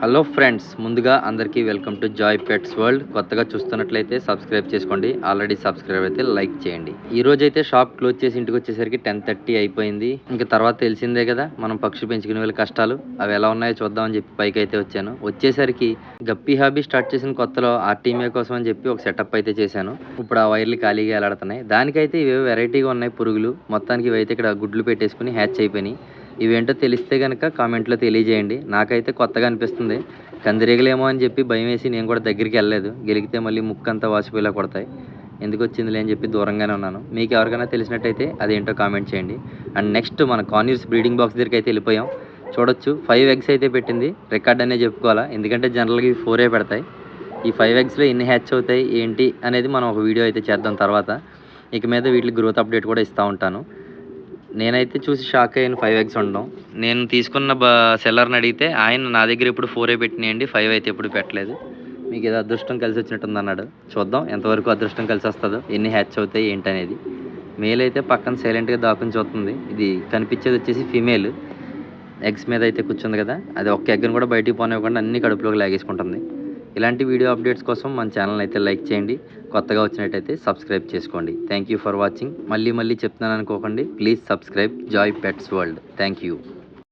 Hello friends, ముందుగా అందరికీ welcome to Joy pets world. కొత్తగా చూస్తున్నట్లయితే సబ్స్క్రైబ్ చేసుకోండి. ఆల్రెడీ సబ్స్క్రైబ్ అయితే లైక్ చేయండి. ఈ రోజు అయితే షాప్ క్లోజ్ చేసి ఇంటికి వచ్చేసరికి 10:30 అయిపోయింది. ఇంకా తర్వాత తెలిసిందే కదా మనం పక్షులు పెంచుకునే వాళ్ళ కష్టాలు. అవి ఎలా ఉన్నాయో చూద్దామని చెప్పి పైకి అయితే వచ్చాను. వచ్చేసరికి గప్పీ హాబీ స్టార్ట్ చేసిన కొత్తలో ఆర్టీమే కోసం అని చెప్పి ఒక సెటప్ అయితే చేశాను. ఇప్పుడు ఆ వైర్లు ఖాళీగా ఎలాడుతున్నాయి. దానికైతే ఇవేవో వెరైటీగా ఉన్నాయి పురుగులు. మొత్తానికి ఇవైతే ఇక్కడ గుడ్లు పెట్టేసుకుని హ్యాచ్ అయిపోయినాయి. ఇవేంటో తెలిస్తే కనుక కామెంట్లో తెలియజేయండి. నాకైతే కొత్తగా అనిపిస్తుంది. కందిరీగలేమో అని చెప్పి భయం వేసి నేను కూడా దగ్గరికి వెళ్ళలేదు. గెలిగితే మళ్ళీ ముక్కంతా వాసిపోయేలా కొడతాయి. ఎందుకు వచ్చిందిలే అని చెప్పి దూరంగానే ఉన్నాను. మీకు ఎవరికైనా తెలిసినట్టయితే అదేంటో కామెంట్ చేయండి. అండ్ నెక్స్ట్ మన కాన్యూర్స్ బ్రీడింగ్ బాక్స్ దగ్గరికి అయితే వెళ్ళిపోయాం. చూడొచ్చు 5 ఎగ్స్ అయితే పెట్టింది. రికార్డ్ అనే చెప్పుకోవాలా, ఎందుకంటే జనరల్గా ఇవి 4 పెడతాయి. ఈ 5 ఎగ్స్లో ఎన్ని హ్యాచ్ అవుతాయి ఏంటి అనేది మనం ఒక వీడియో అయితే చేద్దాం తర్వాత. ఇక మీద వీటికి గ్రోత్ అప్డేట్ కూడా ఇస్తూ ఉంటాను. నేనైతే చూసి షాక్ అయ్యాను 5 ఎగ్స్ ఉండడం. నేను తీసుకున్న సెల్లర్ని అడిగితే ఆయన నా దగ్గర ఇప్పుడు 4 పెట్టినాయండి, 5 అయితే ఎప్పుడు పెట్టలేదు. మీకు ఏదో అదృష్టం కలిసి వచ్చినట్టుంది అన్నాడు. చూద్దాం ఎంతవరకు అదృష్టం కలిసి వస్తుందో, ఎన్ని హ్యాచ్ అవుతాయి ఏంటనేది. మేల్ అయితే పక్కన సైలెంట్గా దాక్కుని చూస్తుంది. ఇది కనిపించేది వచ్చేసి ఫీమేల్. ఎగ్స్ మీద అయితే కూర్చుంది కదా, అది ఒక్క ఎగ్ని కూడా బయటికి పోనివ్వకుండా అన్ని కడుపులోకి లాగేసుకుంటుంది. ఇలాంటి వీడియో అప్డేట్స్ కోసం మన ఛానల్ అయితే లైక్ చేయండి. కొత్తగా వచ్చినట్టయితే సబ్స్క్రైబ్ చేసుకోండి. Thank you for watching. మళ్ళీ చెప్తున్నాను అనుకోకండి. Please subscribe Joy pets world. Thank you.